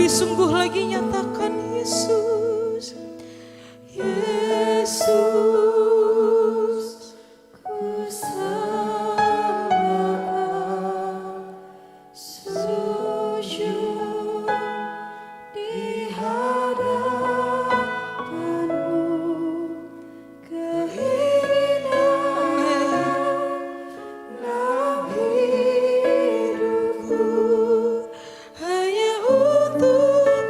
lebih sungguh lagi nyatakan Yesus. Yesus, ku sembahkan, sujud di hadapan-Mu, keinginanlah hidupku hanya untuk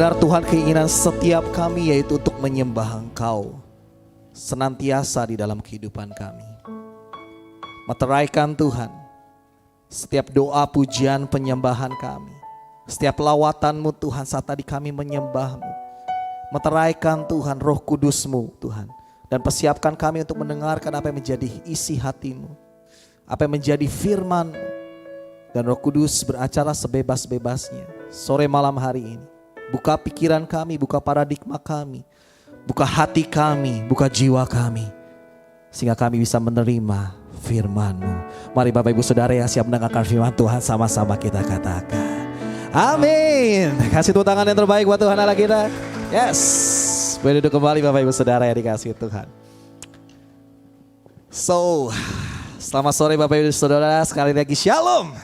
Saudara, Tuhan keinginan setiap kami yaitu untuk menyembah Engkau senantiasa di dalam kehidupan kami. Meteraikan Tuhan setiap doa, pujian, penyembahan kami. Setiap lawatan-Mu Tuhan saat tadi kami menyembah-Mu. Meteraikan Tuhan Roh Kudus-Mu Tuhan. Dan persiapkan kami untuk mendengarkan apa yang menjadi isi hati-Mu. Apa yang menjadi firman-Mu. Dan Roh Kudus beracara sebebas-bebasnya sore malam hari ini. Buka pikiran kami, buka paradigma kami. Buka hati kami, buka jiwa kami. Sehingga kami bisa menerima firman-Mu. Mari Bapak Ibu Saudara yang siap mendengarkan firman Tuhan, sama-sama kita katakan amin. Kasih tepuk tangan yang terbaik buat Tuhan Allah kita. Yes. Boleh duduk kembali Bapak Ibu Saudara yang dikasihi Tuhan. So, selamat sore Bapak Ibu Saudara, sekali lagi shalom.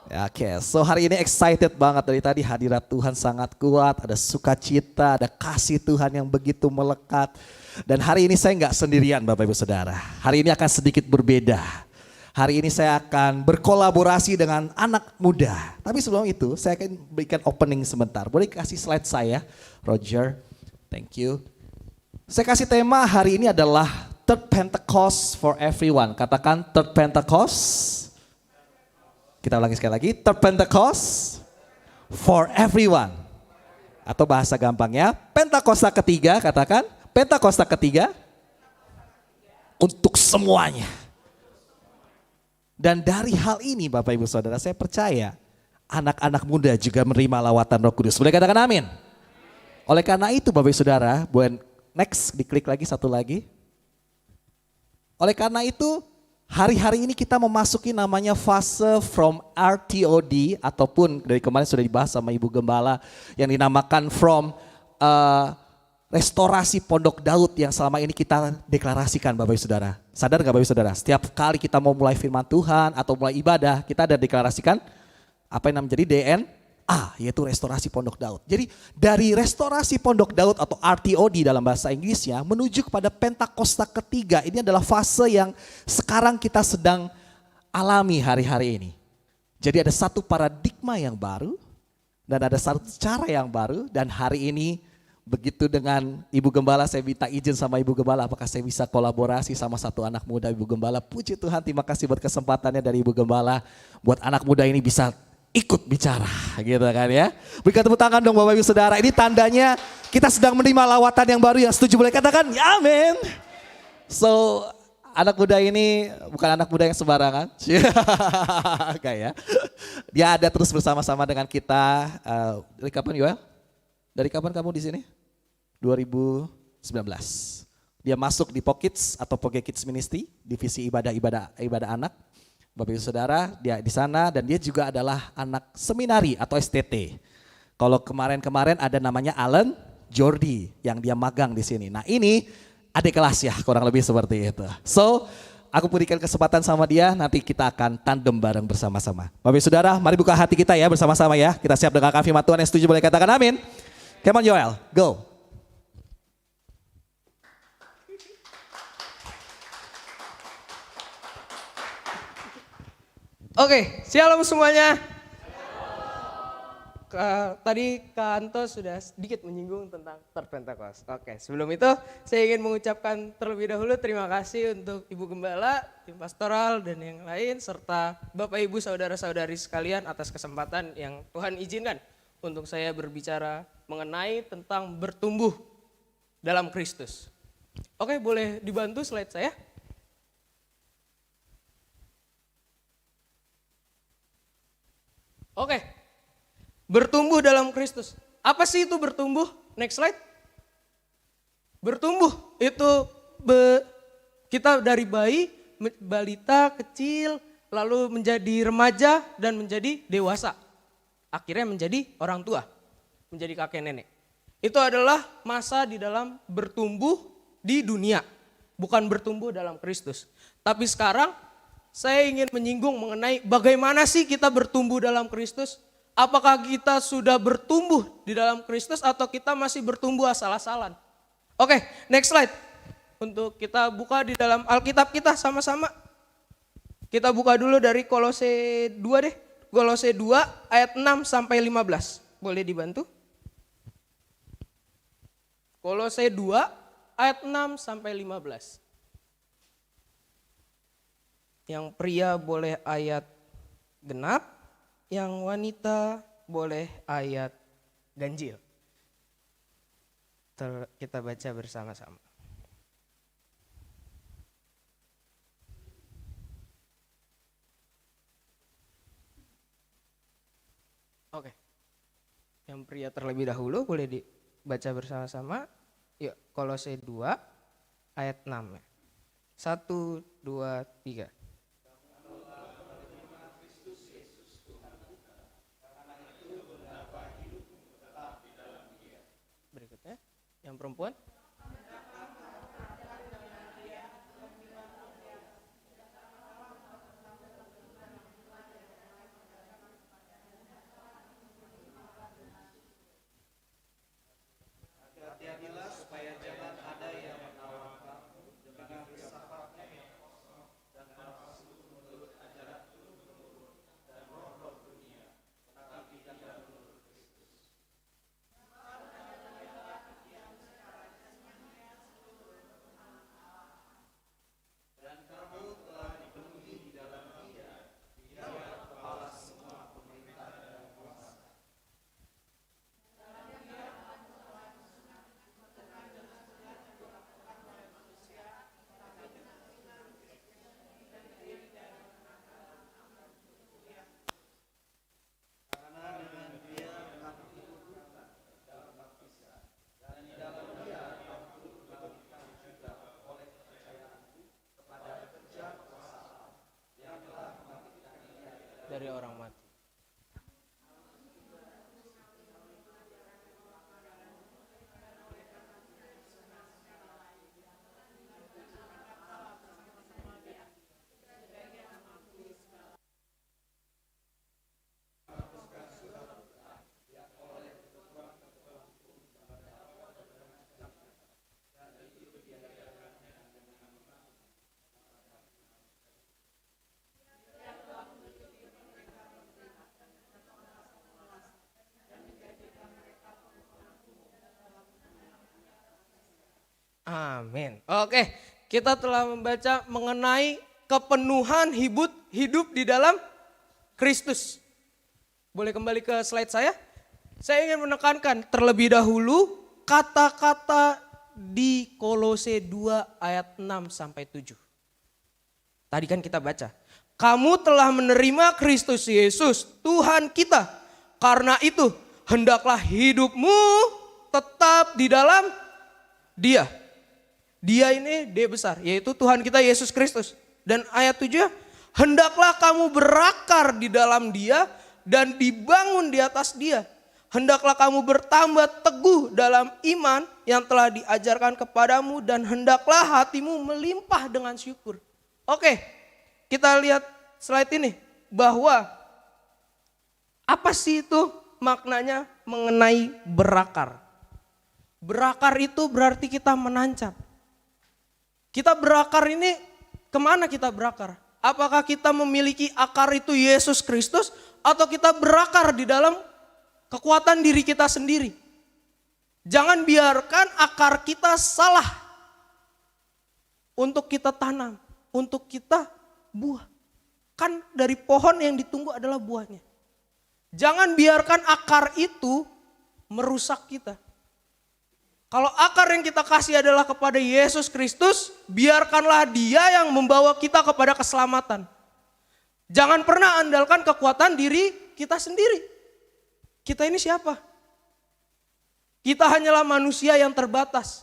Oke, so hari ini excited banget, dari tadi hadirat Tuhan sangat kuat, ada sukacita, ada kasih Tuhan yang begitu melekat. Dan hari ini saya nggak sendirian Bapak Ibu Saudara, hari ini akan sedikit berbeda. Hari ini saya akan berkolaborasi dengan anak muda. Tapi sebelum itu saya akan berikan opening sebentar. Boleh kasih slide saya, Roger? Thank you. Saya kasih tema hari ini adalah Third Pentecost for Everyone. Katakan Third Pentecost. Kita ulangi sekali lagi, Third Pentecost for Everyone. Atau bahasa gampangnya, Pentakosta ketiga, katakan Pentakosta ketiga untuk semuanya. Dan dari hal ini Bapak Ibu Saudara, saya percaya anak-anak muda juga menerima lawatan Roh Kudus. Boleh katakan amin? Oleh karena itu Bapak Ibu Saudara, boleh next, diklik lagi satu lagi. Oleh karena itu hari-hari ini kita memasuki namanya fase from RTOD, ataupun dari kemarin sudah dibahas sama Ibu Gembala yang dinamakan from restorasi Pondok Daud yang selama ini kita deklarasikan Bapak Ibu Saudara. Sadar gak Bapak Ibu Saudara? Setiap kali kita mau mulai firman Tuhan atau mulai ibadah, kita ada deklarasikan apa yang menjadi DNA, yaitu restorasi Pondok Daud. Jadi dari restorasi Pondok Daud atau RTOD dalam bahasa Inggrisnya menuju kepada Pentakosta ketiga. Ini adalah fase yang sekarang kita sedang alami hari-hari ini. Jadi ada satu paradigma yang baru dan ada satu cara yang baru, dan hari ini begitu dengan Ibu Gembala, saya minta izin sama Ibu Gembala, apakah saya bisa kolaborasi sama satu anak muda Ibu Gembala. Puji Tuhan, terima kasih buat kesempatannya dari Ibu Gembala. Buat anak muda ini bisa ikut bicara gitu kan ya. Berikan tepuk tangan dong Bapak Ibu Saudara. Ini tandanya kita sedang menerima lawatan yang baru. Yang setuju boleh katakan ya amin. So anak muda ini bukan anak muda yang sembarangan. Kayak dia ada terus bersama-sama dengan kita. Dari kapan Yoel? Dari kapan kamu di sini? 2019. Dia masuk di Pokids atau Poke Kids Ministry, divisi ibadah anak. Bapak Ibu Saudara, dia di sana, dan dia juga adalah anak seminari atau STT. Kalau kemarin ada namanya Alan Jordi yang dia magang di sini. Nah ini adik kelas ya, kurang lebih seperti itu. So aku berikan kesempatan sama dia, nanti kita akan tandem bareng bersama-sama. Bapak Ibu Saudara, mari buka hati kita ya bersama-sama ya. Kita siap dengarkan firman Tuhan. Yang setuju boleh katakan amin. Come on Joel, go. Oke, shalom semuanya. Tadi Kak Anto sudah sedikit menyinggung tentang Third Pentecost. Oke, sebelum itu saya ingin mengucapkan terlebih dahulu terima kasih untuk Ibu Gembala, tim pastoral dan yang lain, serta Bapak Ibu saudara-saudari sekalian atas kesempatan yang Tuhan izinkan untuk saya berbicara mengenai tentang bertumbuh dalam Kristus. Oke, boleh dibantu slide saya? Oke, bertumbuh dalam Kristus. Apa sih itu bertumbuh? Next slide. Bertumbuh itu kita dari bayi, balita kecil, lalu menjadi remaja dan menjadi dewasa. Akhirnya menjadi orang tua, menjadi kakek nenek. Itu adalah masa di dalam bertumbuh di dunia, bukan bertumbuh dalam Kristus. Tapi sekarang saya ingin menyinggung mengenai bagaimana sih kita bertumbuh dalam Kristus. Apakah kita sudah bertumbuh di dalam Kristus atau kita masih bertumbuh asal-asalan? Oke, next slide. Untuk kita buka di dalam Alkitab kita sama-sama. Kita buka dulu dari Kolose 2 deh. Kolose 2 ayat 6 sampai 15. Boleh dibantu? Kolose 2 ayat 6 sampai 15. Yang pria boleh ayat genap, yang wanita boleh ayat ganjil. Kita baca bersama-sama. Oke. Yang pria terlebih dahulu boleh dibaca bersama-sama. Yuk, Kolose 2 ayat 6. 1, 2, 3. Berikutnya, yang perempuan. Dari orang mati. Amin. Oke, kita telah membaca mengenai kepenuhan hidup di dalam Kristus. Boleh kembali ke slide saya? Saya ingin menekankan terlebih dahulu kata-kata di Kolose 2 ayat 6 sampai 7. Tadi kan kita baca, kamu telah menerima Kristus Yesus Tuhan kita. Karena itu hendaklah hidupmu tetap di dalam Dia. Dia ini D besar, yaitu Tuhan kita Yesus Kristus. Dan ayat 7, hendaklah kamu berakar di dalam Dia dan dibangun di atas Dia. Hendaklah kamu bertambah teguh dalam iman yang telah diajarkan kepadamu dan hendaklah hatimu melimpah dengan syukur. Oke, kita lihat slide ini bahwa apa sih itu maknanya mengenai berakar. Berakar itu berarti kita menancap. Kita berakar ini kemana kita berakar? Apakah kita memiliki akar itu Yesus Kristus atau kita berakar di dalam kekuatan diri kita sendiri? Jangan biarkan akar kita salah untuk kita tanam, untuk kita buah. Kan dari pohon yang ditunggu adalah buahnya. Jangan biarkan akar itu merusak kita. Kalau akar yang kita kasih adalah kepada Yesus Kristus, biarkanlah Dia yang membawa kita kepada keselamatan. Jangan pernah andalkan kekuatan diri kita sendiri. Kita ini siapa? Kita hanyalah manusia yang terbatas.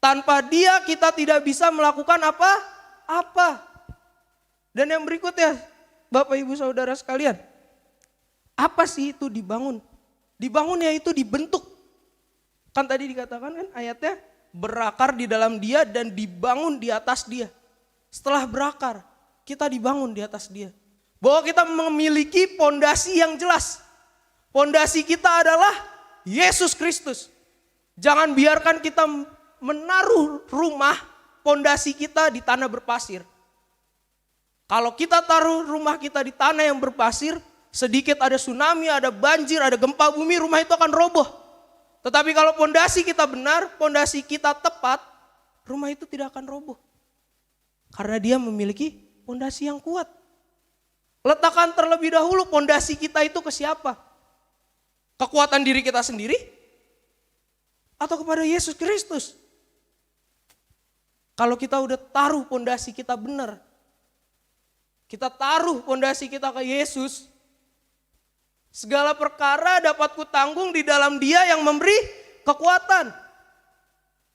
Tanpa Dia kita tidak bisa melakukan apa-apa. Dan yang berikutnya, Bapak Ibu Saudara sekalian, apa sih itu dibangun? Dibangun yaitu dibentuk. Kan tadi dikatakan kan ayatnya berakar di dalam Dia dan dibangun di atas Dia. Setelah berakar, kita dibangun di atas Dia. Bahwa kita memiliki pondasi yang jelas. Pondasi kita adalah Yesus Kristus. Jangan biarkan kita menaruh rumah pondasi kita di tanah berpasir. Kalau kita taruh rumah kita di tanah yang berpasir, sedikit ada tsunami, ada banjir, ada gempa bumi, rumah itu akan roboh. Tetapi kalau pondasi kita benar, pondasi kita tepat, rumah itu tidak akan roboh. Karena dia memiliki pondasi yang kuat. Letakkan terlebih dahulu pondasi kita itu ke siapa? Kekuatan diri kita sendiri? Atau kepada Yesus Kristus? Kalau kita udah taruh pondasi kita benar, kita taruh pondasi kita ke Yesus, segala perkara dapat kutanggung di dalam Dia yang memberi kekuatan.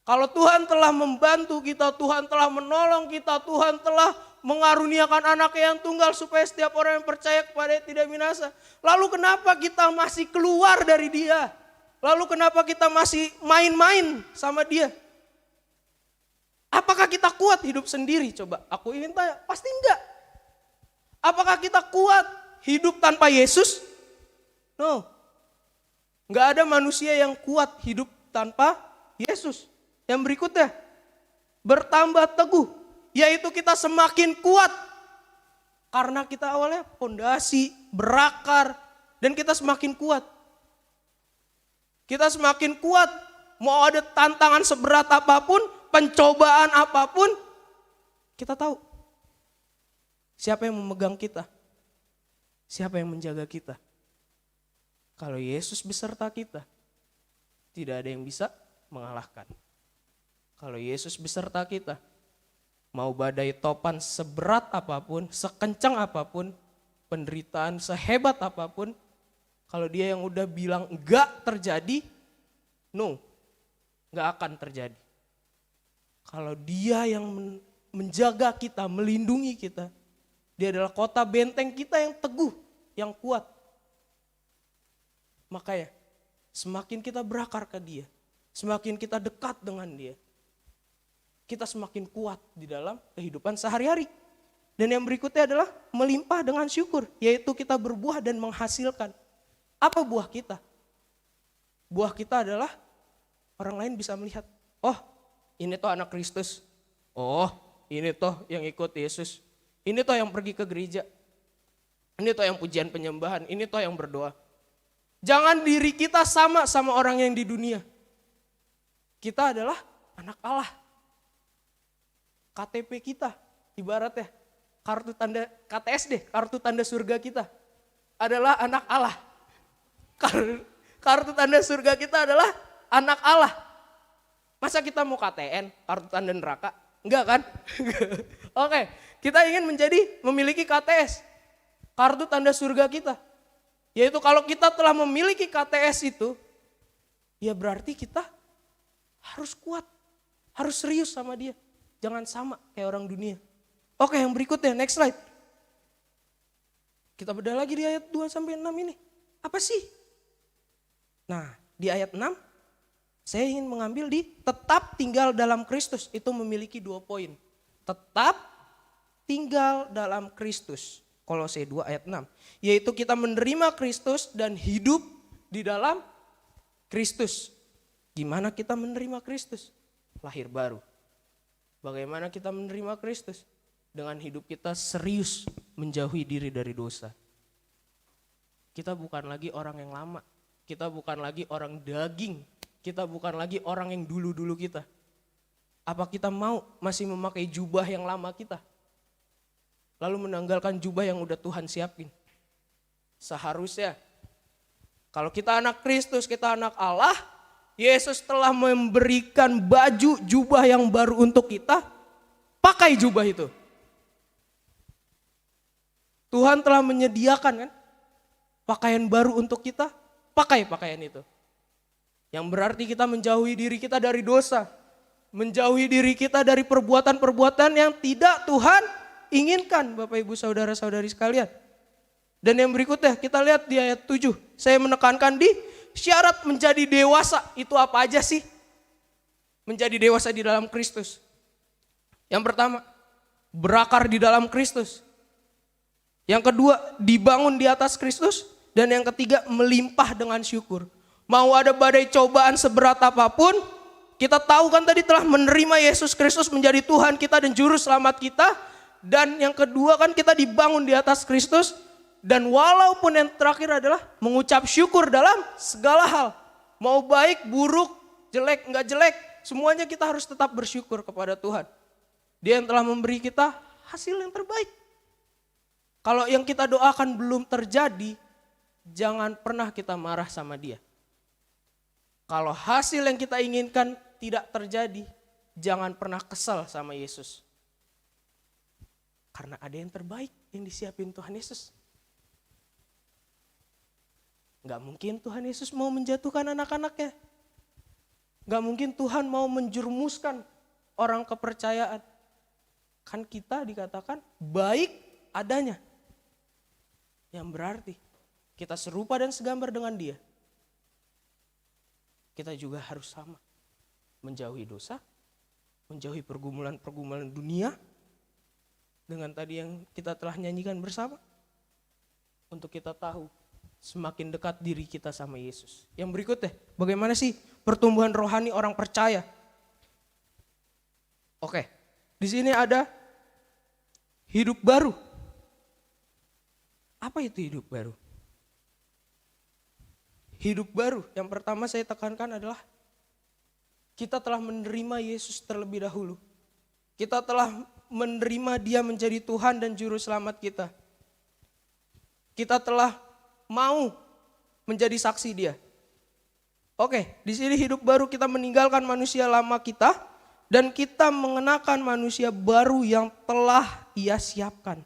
Kalau Tuhan telah membantu kita, Tuhan telah menolong kita, Tuhan telah mengaruniakan anaknya yang tunggal supaya setiap orang yang percaya kepada Dia tidak binasa. Lalu kenapa kita masih keluar dari Dia? Lalu kenapa kita masih main-main sama Dia? Apakah kita kuat hidup sendiri? Coba aku ingin tanya, pasti enggak. Apakah kita kuat hidup tanpa Yesus? No. Enggak ada manusia yang kuat hidup tanpa Yesus. Yang berikutnya, bertambah teguh, yaitu kita semakin kuat. Karena kita awalnya pondasi, berakar, dan kita semakin kuat. Kita semakin kuat, mau ada tantangan seberat apapun, pencobaan apapun, kita tahu siapa yang memegang kita, siapa yang menjaga kita. Kalau Yesus beserta kita, tidak ada yang bisa mengalahkan. Kalau Yesus beserta kita, mau badai topan seberat apapun, sekencang apapun, penderitaan sehebat apapun, kalau Dia yang udah bilang enggak terjadi, no, enggak akan terjadi. Kalau Dia yang menjaga kita, melindungi kita, Dia adalah kota benteng kita yang teguh, yang kuat. Makanya semakin kita berakar ke Dia, semakin kita dekat dengan Dia, kita semakin kuat di dalam kehidupan sehari-hari. Dan yang berikutnya adalah melimpah dengan syukur, yaitu kita berbuah dan menghasilkan. Apa buah kita? Buah kita adalah orang lain bisa melihat, oh ini toh anak Kristus, oh ini toh yang ikut Yesus, ini toh yang pergi ke gereja, ini toh yang pujian penyembahan, ini toh yang berdoa. Jangan diri kita sama orang yang di dunia. Kita adalah anak Allah. KTP kita, ibaratnya kartu tanda KTSD, kartu tanda surga kita adalah anak Allah. Kartu tanda surga kita adalah anak Allah. Masa kita mau KTN, kartu tanda neraka? Enggak kan? Oke, kita ingin memiliki KTS, kartu tanda surga kita. Yaitu kalau kita telah memiliki KTS itu, ya berarti kita harus kuat, harus serius sama Dia. Jangan sama kayak orang dunia. Oke, yang berikutnya, next slide. Kita bedah lagi di ayat 2-6 ini. Apa sih? Nah, di ayat 6, saya ingin mengambil di tetap tinggal dalam Kristus. Itu memiliki 2 poin. Tetap tinggal dalam Kristus. Kolose 2 ayat 6. Yaitu kita menerima Kristus dan hidup di dalam Kristus. Gimana kita menerima Kristus? Lahir baru. Bagaimana kita menerima Kristus? Dengan hidup kita serius menjauhi diri dari dosa. Kita bukan lagi orang yang lama. Kita bukan lagi orang daging. Kita bukan lagi orang yang dulu-dulu kita. Apa kita mau masih memakai jubah yang lama kita? Lalu menanggalkan jubah yang udah Tuhan siapin. Seharusnya kalau kita anak Kristus, kita anak Allah, Yesus telah memberikan baju jubah yang baru untuk kita, pakai jubah itu. Tuhan telah menyediakan kan pakaian baru untuk kita, pakai pakaian itu. Yang berarti kita menjauhi diri kita dari dosa, menjauhi diri kita dari perbuatan-perbuatan yang tidak Tuhan inginkan, Bapak Ibu saudara-saudari sekalian. Dan yang berikutnya kita lihat di ayat 7, saya menekankan di syarat menjadi dewasa. Itu apa aja sih? Menjadi dewasa di dalam Kristus. Yang pertama, berakar di dalam Kristus. Yang kedua, dibangun di atas Kristus. Dan yang ketiga, melimpah dengan syukur. Mau ada badai cobaan seberat apapun, kita tahu kan tadi telah menerima Yesus Kristus menjadi Tuhan kita dan Juru Selamat kita. Dan yang kedua kan kita dibangun di atas Kristus. Dan walaupun yang terakhir adalah mengucap syukur dalam segala hal. Mau baik, buruk, jelek, enggak jelek, semuanya kita harus tetap bersyukur kepada Tuhan. Dia yang telah memberi kita hasil yang terbaik. Kalau yang kita doakan belum terjadi, jangan pernah kita marah sama dia. Kalau hasil yang kita inginkan tidak terjadi, jangan pernah kesal sama Yesus. Karena ada yang terbaik yang disiapin Tuhan Yesus. Gak mungkin Tuhan Yesus mau menjatuhkan anak-anaknya. Gak mungkin Tuhan mau menjerumuskan orang kepercayaan. Kan kita dikatakan baik adanya. Yang berarti kita serupa dan segambar dengan dia. Kita juga harus sama. Menjauhi dosa, menjauhi pergumulan-pergumulan dunia. Dengan tadi yang kita telah nyanyikan bersama. Untuk kita tahu semakin dekat diri kita sama Yesus. Yang berikutnya, bagaimana sih pertumbuhan rohani orang percaya? Oke, di sini ada hidup baru. Apa itu hidup baru? Hidup baru yang pertama saya tekankan adalah kita telah menerima Yesus terlebih dahulu. Kita telah menerima dia menjadi Tuhan dan Juru Selamat kita. Kita telah mau menjadi saksi dia. Oke, di sini hidup baru kita meninggalkan manusia lama kita dan kita mengenakan manusia baru yang telah Ia siapkan,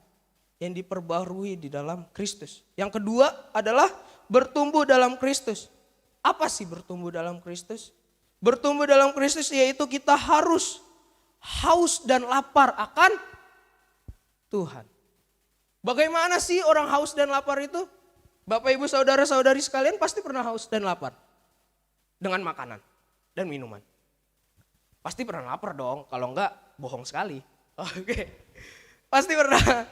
yang diperbarui di dalam Kristus. Yang kedua adalah bertumbuh dalam Kristus. Apa sih bertumbuh dalam Kristus? Bertumbuh dalam Kristus yaitu kita harus haus dan lapar akan Tuhan. Bagaimana sih orang haus dan lapar itu? Bapak ibu saudara-saudari sekalian pasti pernah haus dan lapar. Dengan makanan dan minuman. Pasti pernah lapar dong, kalau enggak bohong sekali. Oke. Pasti pernah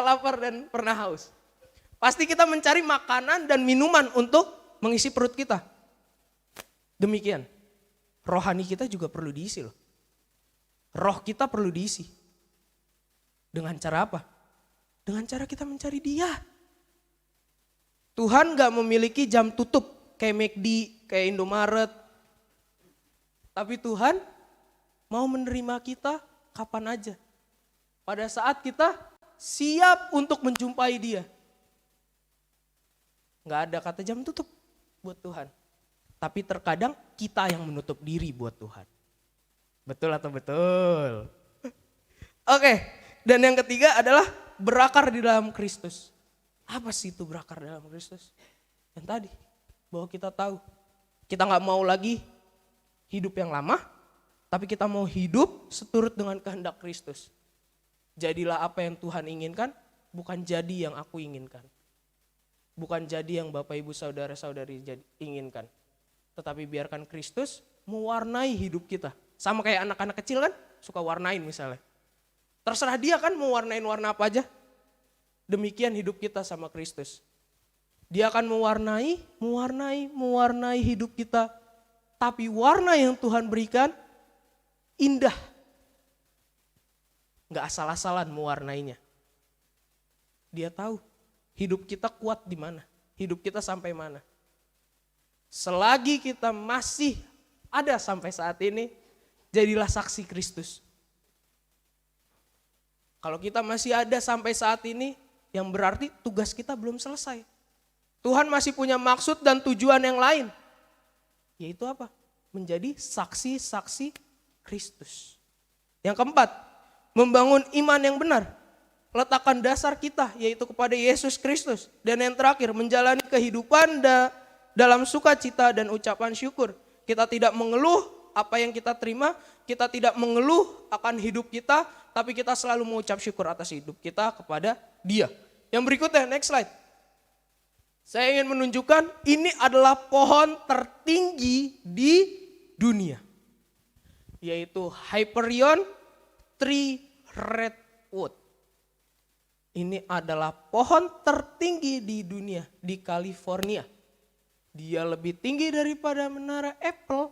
lapar dan pernah haus. Pasti kita mencari makanan dan minuman untuk mengisi perut kita. Demikian, rohani kita juga perlu diisi loh. Roh kita perlu diisi. Dengan cara apa? Dengan cara kita mencari dia. Tuhan gak memiliki jam tutup kayak McD, kayak Indomaret. Tapi Tuhan mau menerima kita kapan aja. Pada saat kita siap untuk menjumpai dia. Gak ada kata jam tutup buat Tuhan. Tapi terkadang kita yang menutup diri buat Tuhan. Betul atau betul? Oke, dan yang ketiga adalah berakar di dalam Kristus. Apa sih itu berakar dalam Kristus? Yang tadi, bahwa kita tahu. Kita gak mau lagi hidup yang lama, tapi kita mau hidup seturut dengan kehendak Kristus. Jadilah apa yang Tuhan inginkan, bukan jadi yang aku inginkan. Bukan jadi yang Bapak Ibu Saudara-saudari inginkan. Tetapi biarkan Kristus mewarnai hidup kita. Sama kayak anak-anak kecil kan, suka warnain misalnya. Terserah dia kan mau warnain warna apa aja. Demikian hidup kita sama Kristus. Dia akan mewarnai hidup kita. Tapi warna yang Tuhan berikan indah. Gak asal-asalan mewarnainya. Dia tahu hidup kita kuat di mana, hidup kita sampai mana. Selagi kita masih ada sampai saat ini, jadilah saksi Kristus. Kalau kita masih ada sampai saat ini, yang berarti tugas kita belum selesai. Tuhan masih punya maksud dan tujuan yang lain. Yaitu apa? Menjadi saksi-saksi Kristus. Yang keempat, membangun iman yang benar. Letakkan dasar kita yaitu kepada Yesus Kristus. Dan yang terakhir, menjalani kehidupan dalam sukacita dan ucapan syukur. Kita tidak mengeluh apa yang kita terima. Kita tidak mengeluh akan hidup kita. Tapi kita selalu mengucap syukur atas hidup kita kepada Dia. Yang berikutnya, next slide. Saya ingin menunjukkan ini adalah pohon tertinggi di dunia. Yaitu Hyperion Tree Redwood. Ini adalah pohon tertinggi di dunia, di California. Dia lebih tinggi daripada menara Apple.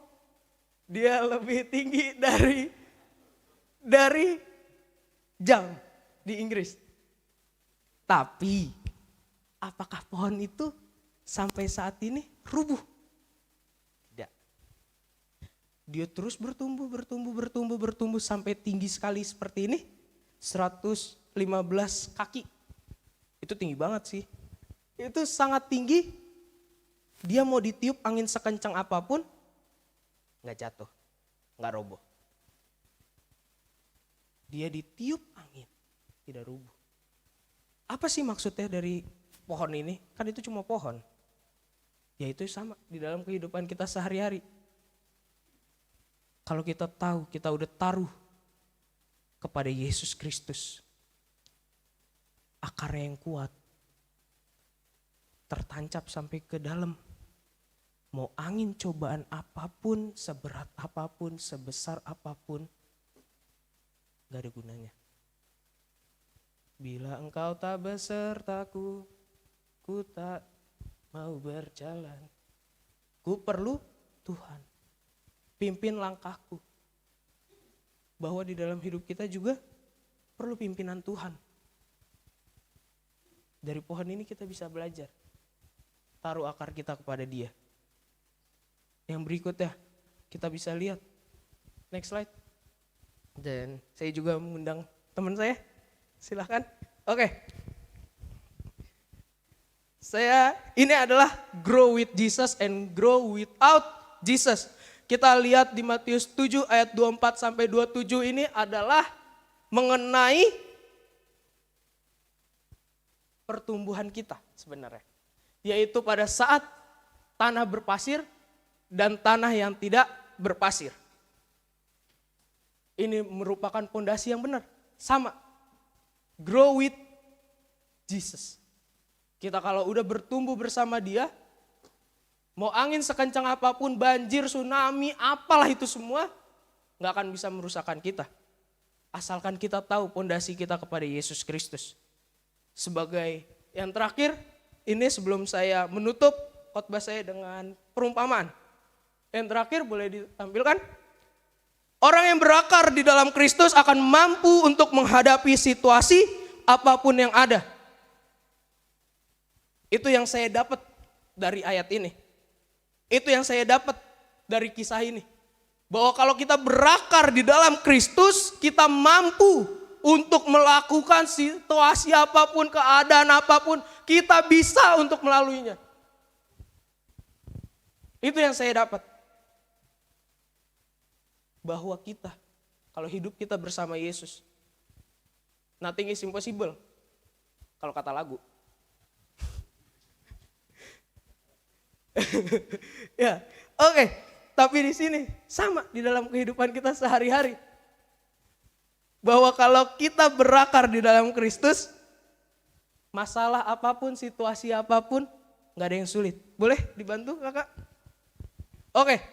Dia lebih tinggi dari jam di Inggris. Tapi apakah pohon itu sampai saat ini rubuh? Tidak. Dia terus bertumbuh sampai tinggi sekali seperti ini. 115 kaki. Itu tinggi banget sih. Itu sangat tinggi. Dia mau ditiup angin sekencang apapun, nggak jatuh, nggak roboh. Dia ditiup angin, tidak rubuh. Apa sih maksudnya dari pohon ini? Kan itu cuma pohon. Ya itu sama di dalam kehidupan kita sehari-hari. Kalau kita tahu, kita udah taruh kepada Yesus Kristus. Akarnya yang kuat. Tertancap sampai ke dalam. Mau angin cobaan apapun, seberat apapun, sebesar apapun, gak ada gunanya. Bila engkau tak besertaku, ku tak mau berjalan. Ku perlu Tuhan. Pimpin langkahku. Bahwa di dalam hidup kita juga perlu pimpinan Tuhan. Dari pohon ini kita bisa belajar. Taruh akar kita kepada Dia. Yang berikutnya kita bisa lihat. Next slide. Dan saya juga mengundang teman saya. Silahkan. Oke. Ini adalah grow with Jesus and grow without Jesus. Kita lihat di Matius 7 ayat 24 sampai 27 ini adalah mengenai pertumbuhan kita sebenarnya. Yaitu pada saat tanah berpasir dan tanah yang tidak berpasir. Ini merupakan pondasi yang benar. Sama. Grow with Jesus. Kita kalau udah bertumbuh bersama Dia, mau angin sekencang apapun, banjir, tsunami, apalah itu semua, gak akan bisa merusakkan kita. Asalkan kita tahu pondasi kita kepada Yesus Kristus. Sebagai yang terakhir, ini sebelum saya menutup khotbah saya dengan perumpamaan. Yang terakhir boleh ditampilkan. Orang yang berakar di dalam Kristus akan mampu untuk menghadapi situasi apapun yang ada. Itu yang saya dapat dari ayat ini. Itu yang saya dapat dari kisah ini. Bahwa kalau kita berakar di dalam Kristus, kita mampu untuk melakukan situasi apapun, keadaan apapun, kita bisa untuk melaluinya. Itu yang saya dapat. Bahwa kita, kalau hidup kita bersama Yesus, nothing is impossible. Kalau kata lagu. Ya, oke. Tapi di sini sama di dalam kehidupan kita sehari-hari. Bahwa kalau kita berakar di dalam Kristus, masalah apapun, situasi apapun, gak ada yang sulit. Boleh dibantu kakak? Oke,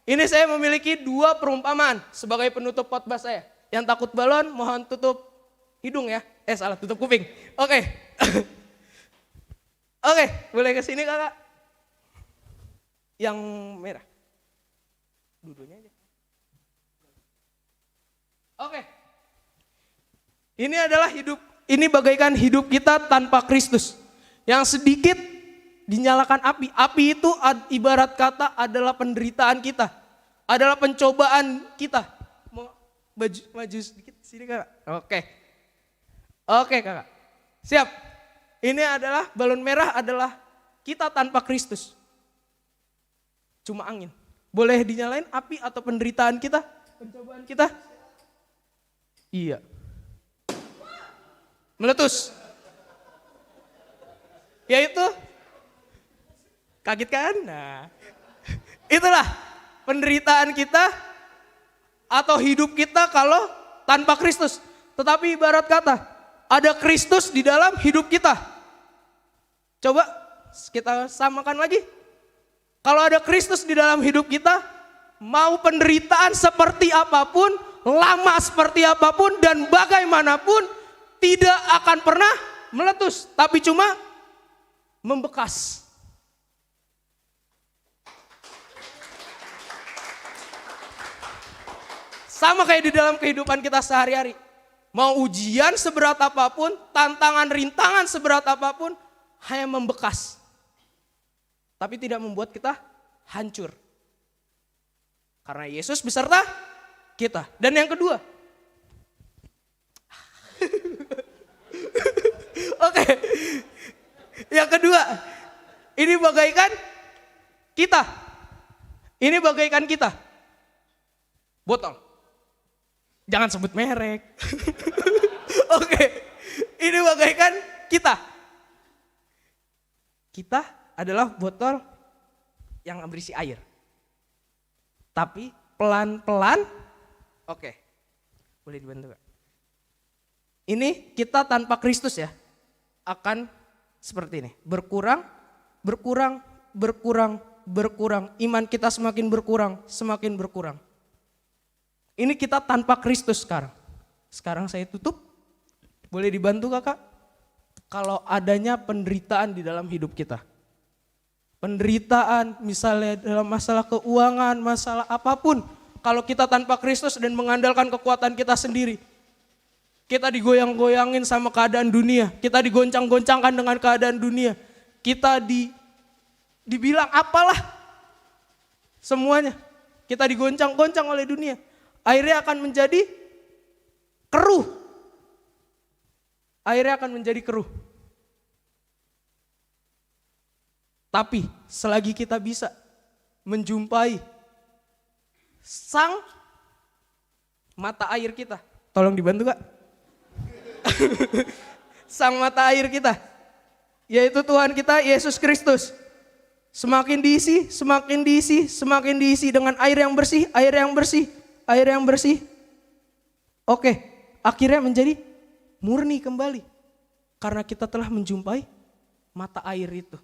ini saya memiliki 2 perumpamaan sebagai penutup khotbah saya. Yang takut balon mohon tutup hidung ya. Salah, tutup kuping. Oke. Oke, boleh ke sini kakak? Yang merah. Dua-duanya aja. Oke. Ini adalah ini bagaikan hidup kita tanpa Kristus. Yang sedikit dinyalakan api. Api itu ibarat kata adalah penderitaan kita. Adalah pencobaan kita. Mau maju sedikit sini kakak. Oke. Oke kakak. Siap. Ini adalah balon merah adalah kita tanpa Kristus. Cuma angin. Boleh dinyalain api atau penderitaan kita? Pencobaan kita? Iya. Meletus. Yaitu kaget kan? Nah, itulah penderitaan kita atau hidup kita kalau tanpa Kristus. Tetapi ibarat kata, ada Kristus di dalam hidup kita. Coba kita samakan lagi. Kalau ada Kristus di dalam hidup kita, mau penderitaan seperti apapun, lama seperti apapun, dan bagaimanapun, tidak akan pernah meletus, tapi cuma membekas. Sama kayak di dalam kehidupan kita sehari-hari. Mau ujian seberat apapun, tantangan, rintangan seberat apapun, hanya membekas. Tapi tidak membuat kita hancur. Karena Yesus beserta kita. Dan yang kedua. Oke. Yang kedua. Ini bagaikan kita. Ini bagaikan kita. Botol. Jangan sebut merek. Oke. Ini bagaikan kita. Kita adalah botol yang berisi air. Tapi pelan-pelan, oke. Boleh dibantu Kak? Ini kita tanpa Kristus ya, akan seperti ini. Berkurang, berkurang, berkurang, berkurang. Iman kita semakin berkurang, semakin berkurang. Ini kita tanpa Kristus sekarang. Sekarang saya tutup. Boleh dibantu Kakak? Kalau adanya penderitaan di dalam hidup kita. Penderitaan misalnya dalam masalah keuangan, masalah apapun. Kalau kita tanpa Kristus dan mengandalkan kekuatan kita sendiri. Kita digoyang-goyangin sama keadaan dunia. Kita digoncang-goncangkan dengan keadaan dunia. Kita dibilang apalah. Semuanya. Kita digoncang-goncang oleh dunia. Akhirnya akan menjadi keruh. Akhirnya akan menjadi keruh. Tapi selagi kita bisa menjumpai sang mata air kita. Tolong dibantu Kak. Sang mata air kita. Yaitu Tuhan kita Yesus Kristus. Semakin diisi, semakin diisi, semakin diisi dengan air yang bersih, air yang bersih, air yang bersih. Oke, akhirnya menjadi murni kembali. Karena kita telah menjumpai mata air itu.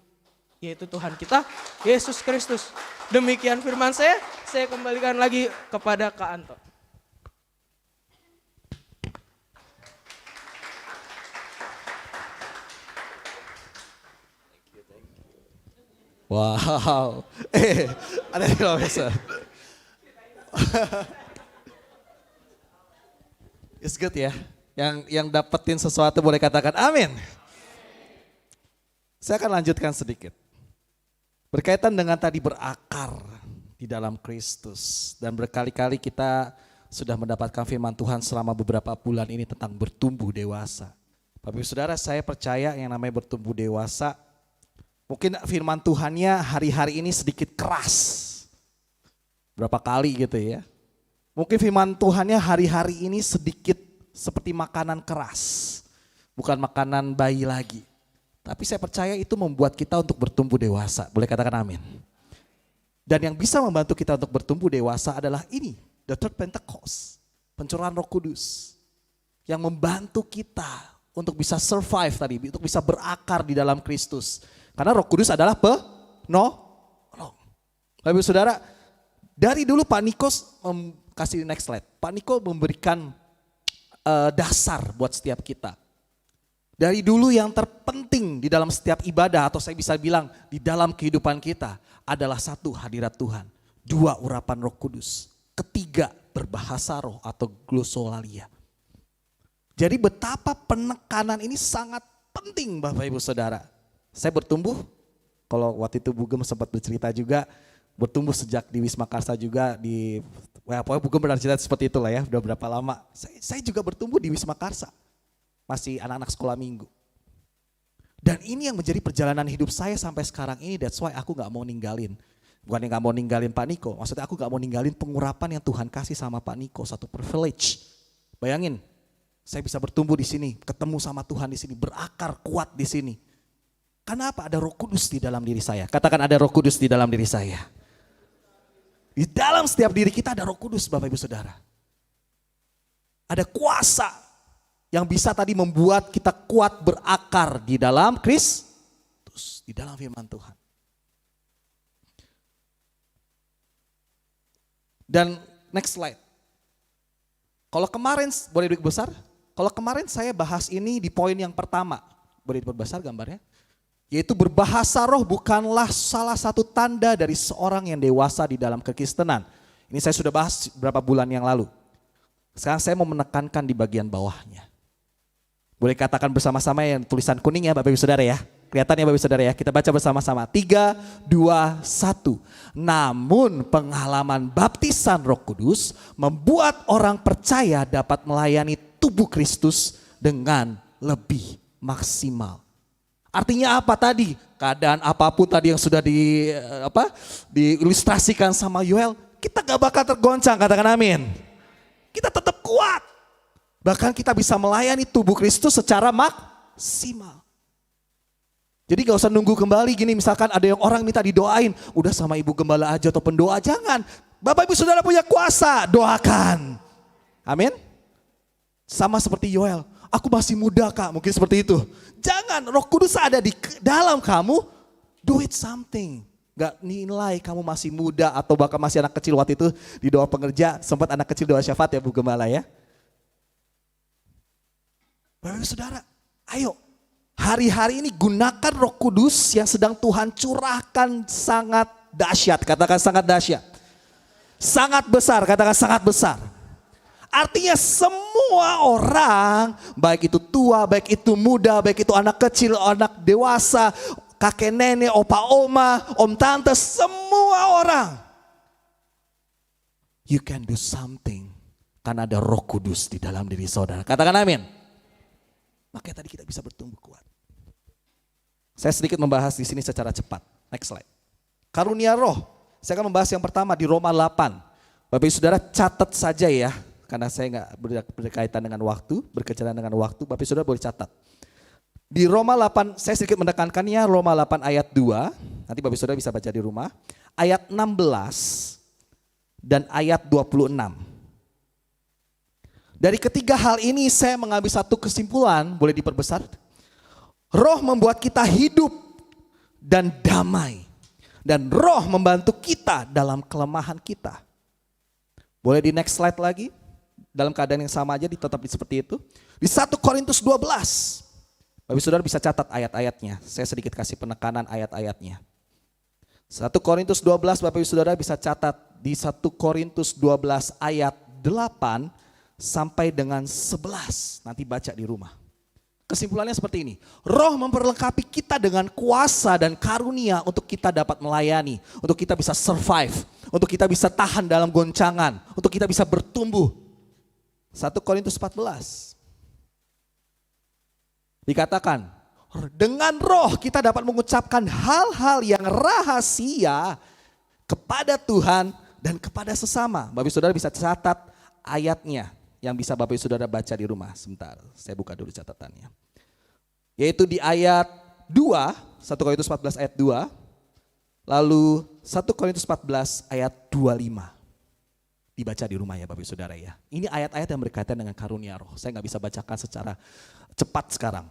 Yaitu Tuhan kita, Yesus Kristus. Demikian firman saya kembalikan lagi kepada Kak Anto. Wow, ada yang profesor. It's good ya, yang dapetin sesuatu boleh katakan amin. Saya akan lanjutkan sedikit. Berkaitan dengan tadi berakar di dalam Kristus. Dan berkali-kali kita sudah mendapatkan firman Tuhan selama beberapa bulan ini tentang bertumbuh dewasa. Bapak Ibu Saudara, saya percaya yang namanya bertumbuh dewasa, mungkin firman Tuhannya hari-hari ini sedikit keras. Berapa kali gitu ya. Mungkin firman Tuhannya hari-hari ini sedikit seperti makanan keras. Bukan makanan bayi lagi. Tapi saya percaya itu membuat kita untuk bertumbuh dewasa. Boleh katakan amin. Dan yang bisa membantu kita untuk bertumbuh dewasa adalah ini. The Third Pentecost. Pencurahan Roh Kudus. Yang membantu kita untuk bisa survive tadi. Untuk bisa berakar di dalam Kristus. Karena Roh Kudus adalah penolong. Bapak Ibu Saudara, dari dulu Pak Nikos, kasih next slide. Pak Niko memberikan dasar buat setiap kita. Dari dulu yang terpenting di dalam setiap ibadah atau saya bisa bilang di dalam kehidupan kita adalah satu, hadirat Tuhan. Dua, urapan Roh Kudus. Ketiga, berbahasa roh atau glosolalia. Jadi betapa penekanan ini sangat penting Bapak Ibu Saudara. Saya bertumbuh, kalau waktu itu Bugem sempat bercerita juga, bertumbuh sejak di Wisma Karsa juga pokoknya Bugem pernah cerita seperti itulah ya, udah berapa lama. Saya juga bertumbuh di Wisma Karsa. Masih anak-anak sekolah minggu. Dan ini yang menjadi perjalanan hidup saya sampai sekarang ini, that's why aku gak mau ninggalin. Bukan yang gak mau ninggalin Pak Niko, maksudnya aku gak mau ninggalin pengurapan yang Tuhan kasih sama Pak Niko, satu privilege. Bayangin, saya bisa bertumbuh di sini, ketemu sama Tuhan di sini, berakar kuat di sini. Karena apa? Ada Roh Kudus di dalam diri saya. Katakan ada Roh Kudus di dalam diri saya. Di dalam setiap diri kita ada Roh Kudus Bapak Ibu Saudara. Ada kuasa yang bisa tadi membuat kita kuat berakar di dalam Kristus, di dalam firman Tuhan. Dan next slide. Kalau kemarin, boleh dibesar? Kalau kemarin saya bahas ini di poin yang pertama, boleh diperbesar gambarnya? Yaitu berbahasa roh bukanlah salah satu tanda dari seorang yang dewasa di dalam kekristenan. Ini saya sudah bahas beberapa bulan yang lalu. Sekarang saya mau menekankan di bagian bawahnya. Boleh katakan bersama-sama yang tulisan kuning ya Bapak Ibu Saudara ya. Kelihatan ya Bapak Ibu Saudara ya. Kita baca bersama-sama. 3, 2, 1. Namun pengalaman baptisan Roh Kudus membuat orang percaya dapat melayani tubuh Kristus dengan lebih maksimal. Artinya apa tadi? Keadaan apapun tadi yang sudah diilustrasikan sama Yoel, kita gak bakal tergoncang, katakan amin. Kita tetap kuat. Bahkan kita bisa melayani tubuh Kristus secara maksimal. Jadi gak usah nunggu kembali gini, misalkan ada yang orang minta didoain, udah sama ibu gembala aja atau pendoa, jangan. Bapak ibu saudara punya kuasa, doakan. Amin. Sama seperti Yoel, aku masih muda kak, mungkin seperti itu. Jangan, Roh Kudus ada di dalam kamu, do it something. Gak nilai kamu masih muda atau bahkan masih anak kecil waktu itu di doa pengerja, sempat anak kecil doa syafaat ya Bu Gembala ya. Bapak ibu saudara, ayo. Hari-hari ini gunakan Roh Kudus yang sedang Tuhan curahkan sangat dahsyat. Katakan sangat dahsyat. Sangat besar, katakan sangat besar. Artinya semua orang, baik itu tua, baik itu muda, baik itu anak kecil, anak dewasa, kakek nenek, opa oma, om tante, semua orang. You can do something karena ada Roh Kudus di dalam diri saudara. Katakan amin. Makanya tadi kita bisa bertumbuh kuat. Saya sedikit membahas di sini secara cepat. Next slide. Karunia roh. Saya akan membahas yang pertama di Roma 8. Bapak ibu saudara catat saja ya. Karena saya nggak berkaitan dengan waktu, berkaitan dengan waktu. Bapak ibu saudara boleh catat. Di Roma 8, saya sedikit menekankannya Roma 8 ayat 2. Nanti Bapak ibu saudara bisa baca di rumah. Ayat 16 dan ayat 26. Dari ketiga hal ini saya mengambil satu kesimpulan, boleh diperbesar. Roh membuat kita hidup dan damai. Dan roh membantu kita dalam kelemahan kita. Boleh di next slide lagi. Dalam keadaan yang sama aja tetap seperti itu. Di 1 Korintus 12. Bapak saudara bisa catat ayat-ayatnya. Saya sedikit kasih penekanan ayat-ayatnya. 1 Korintus 12 Bapak saudara bisa catat. Di 1 Korintus 12 ayat 8 sampai dengan 11. Nanti baca di rumah. Kesimpulannya seperti ini. Roh memperlengkapi kita dengan kuasa dan karunia untuk kita dapat melayani. Untuk kita bisa survive. Untuk kita bisa tahan dalam goncangan. Untuk kita bisa bertumbuh. 1 Korintus 14. Dikatakan, dengan roh kita dapat mengucapkan hal-hal yang rahasia kepada Tuhan dan kepada sesama. Bapak saudara bisa catat ayatnya. Yang bisa Bapak saudara baca di rumah. Sebentar, saya buka dulu catatannya. Yaitu di ayat 2, 1 Korintus 14 ayat 2. Lalu 1 Korintus 14 ayat 25. Dibaca di rumah ya Bapak saudara ya. Ini ayat-ayat yang berkaitan dengan karunia roh. Saya gak bisa bacakan secara cepat sekarang.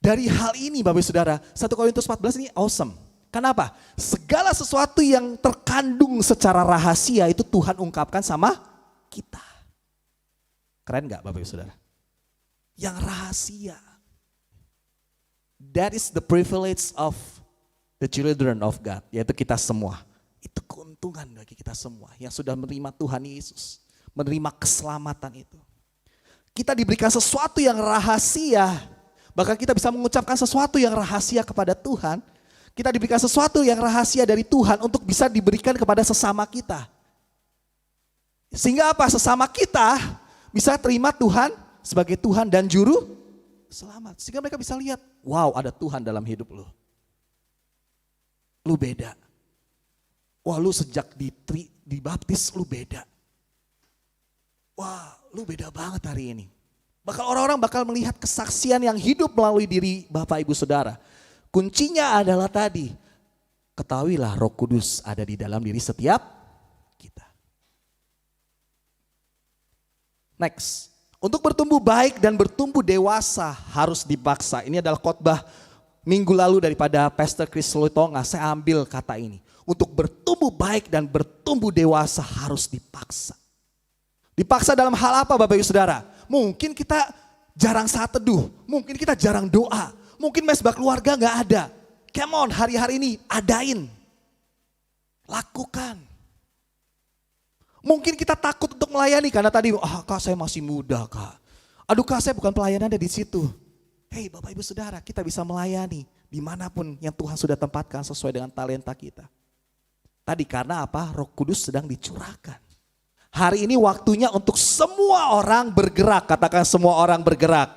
Dari hal ini Bapak saudara, 1 Korintus 14 ini awesome. Kenapa? Segala sesuatu yang terkandung secara rahasia itu Tuhan ungkapkan sama kita. Keren gak Bapak Ibu Saudara? Yang rahasia. That is the privilege of the children of God. Yaitu kita semua. Itu keuntungan bagi kita semua. Yang sudah menerima Tuhan Yesus. Menerima keselamatan itu. Kita diberikan sesuatu yang rahasia. Bahkan kita bisa mengucapkan sesuatu yang rahasia kepada Tuhan. Kita diberikan sesuatu yang rahasia dari Tuhan untuk bisa diberikan kepada sesama kita. Sehingga apa? Sesama kita bisa terima Tuhan sebagai Tuhan dan Juru Selamat. Sehingga mereka bisa lihat, wow ada Tuhan dalam hidup lu. Lu beda. Wah lu sejak dibaptis lu beda. Wah lu beda banget hari ini. Bakal orang-orang bakal melihat kesaksian yang hidup melalui diri Bapak Ibu Saudara. Kuncinya adalah tadi, ketahuilah Roh Kudus ada di dalam diri setiap kita. Next, untuk bertumbuh baik dan bertumbuh dewasa harus dipaksa. Ini adalah khotbah minggu lalu daripada Pastor Chris Lutonga. Saya ambil kata ini. Untuk bertumbuh baik dan bertumbuh dewasa harus dipaksa. Dipaksa dalam hal apa Bapak Ibu Saudara? Mungkin kita jarang saat teduh, mungkin kita jarang doa, mungkin mesbah keluarga gak ada. Come on, hari-hari ini adain. Lakukan. Mungkin kita takut untuk melayani karena tadi, kak saya masih muda kak. Aduh kak saya bukan pelayanan ada di situ. Hei Bapak Ibu Saudara, kita bisa melayani Dimanapun yang Tuhan sudah tempatkan sesuai dengan talenta kita. Tadi karena apa? Roh Kudus sedang dicurahkan. Hari ini waktunya untuk semua orang bergerak. Katakan semua orang bergerak.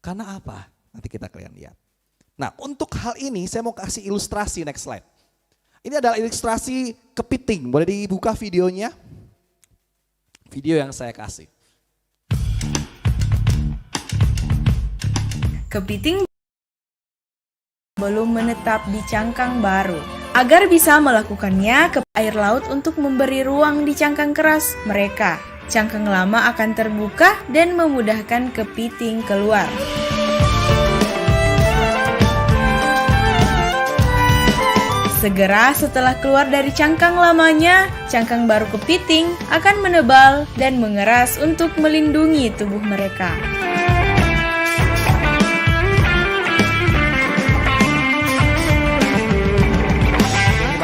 Karena apa? Nanti kita kalian lihat. Nah, untuk hal ini saya mau kasih ilustrasi, next slide. Ini adalah ilustrasi kepiting. Boleh dibuka videonya? Video yang saya kasih. Kepiting belum menetap di cangkang baru. Agar bisa melakukannya, ke air laut untuk memberi ruang di cangkang keras mereka. Cangkang lama akan terbuka dan memudahkan kepiting keluar. Segera setelah keluar dari cangkang lamanya, cangkang baru kepiting akan menebal dan mengeras untuk melindungi tubuh mereka.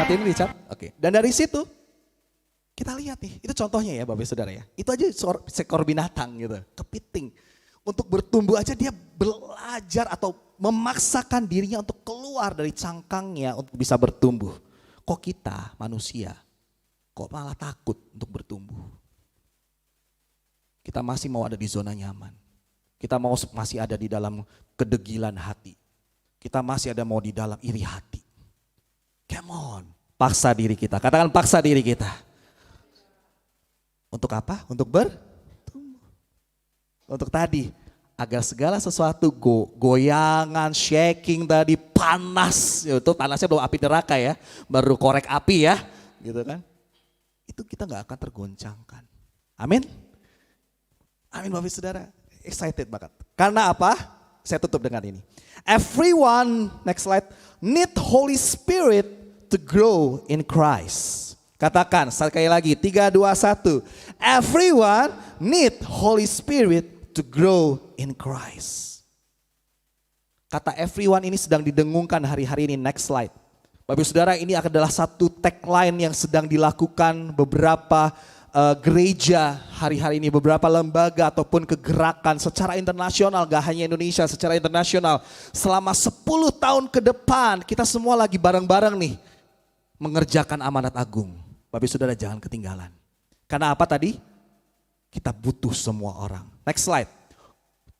Matiin Richard. Oke. Dan dari situ kita lihat nih, itu contohnya ya Bapak Saudara ya. Itu aja seekor binatang gitu, kepiting. Untuk bertumbuh aja dia belajar atau memaksakan dirinya untuk keluar dari cangkangnya untuk bisa bertumbuh. Kok kita manusia, kok malah takut untuk bertumbuh? Kita masih mau ada di zona nyaman. Kita masih ada di dalam kedegilan hati. Kita masih ada mau di dalam iri hati. Come on, paksa diri kita. Katakan paksa diri kita. Untuk apa? Untuk bertumbuh. Untuk tadi, agar segala sesuatu goyangan, shaking tadi, panas. Itu panasnya belum api neraka ya, baru korek api ya. Gitu kan. Itu kita gak akan tergoncangkan. Amin. Amin Bapak Saudara. Excited banget. Karena apa? Saya tutup dengan ini. Everyone, next slide, need Holy Spirit to grow in Christ. Katakan sekali lagi, 3, 2, 1. Everyone need Holy Spirit to grow in Christ. Kata everyone ini sedang didengungkan hari-hari ini, next slide. Bapak Saudara, ini adalah satu tagline yang sedang dilakukan beberapa gereja hari-hari ini, beberapa lembaga ataupun kegerakan secara internasional, gak hanya Indonesia, secara internasional. Selama 10 tahun ke depan kita semua lagi bareng-bareng nih mengerjakan amanat agung. Bapak Saudara jangan ketinggalan. Karena apa tadi? Kita butuh semua orang. Next slide.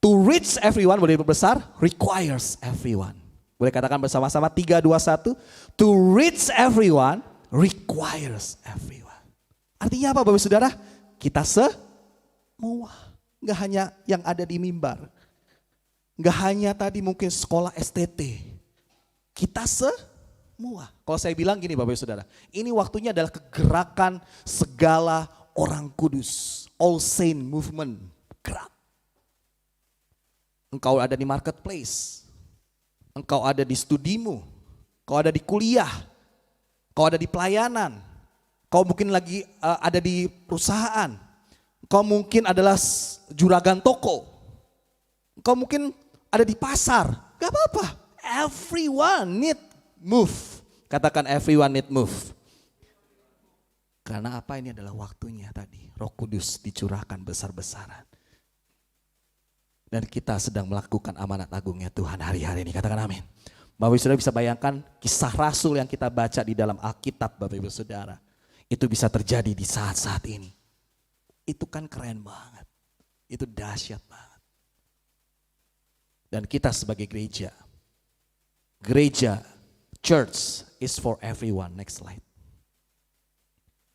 To reach everyone, boleh diperbesar, requires everyone. Boleh katakan bersama-sama 3, 2, 1. To reach everyone requires everyone. Artinya apa Bapak Saudara? Kita semua. Gak hanya yang ada di mimbar. Gak hanya tadi mungkin sekolah STT. Kita semua. Kalau saya bilang gini Bapak Saudara. Ini waktunya adalah kegerakan segala orang kudus. All Saint Movement. Gerak. Engkau ada di marketplace. Engkau ada di studimu. Engkau ada di kuliah. Engkau ada di pelayanan. Kau mungkin lagi ada di perusahaan. Kau mungkin adalah juragan toko. Kau mungkin ada di pasar. Gak apa-apa. Everyone need move. Katakan everyone need move. Karena apa, ini adalah waktunya tadi. Roh Kudus dicurahkan besar-besaran. Dan kita sedang melakukan amanat agungnya Tuhan hari-hari ini. Katakan amin. Bapak Ibu Saudara bisa bayangkan kisah Rasul yang kita baca di dalam Alkitab Bapak Ibu Saudara. Itu bisa terjadi di saat-saat ini. Itu kan keren banget. Itu dahsyat banget. Dan kita sebagai gereja. Gereja, church is for everyone. Next slide.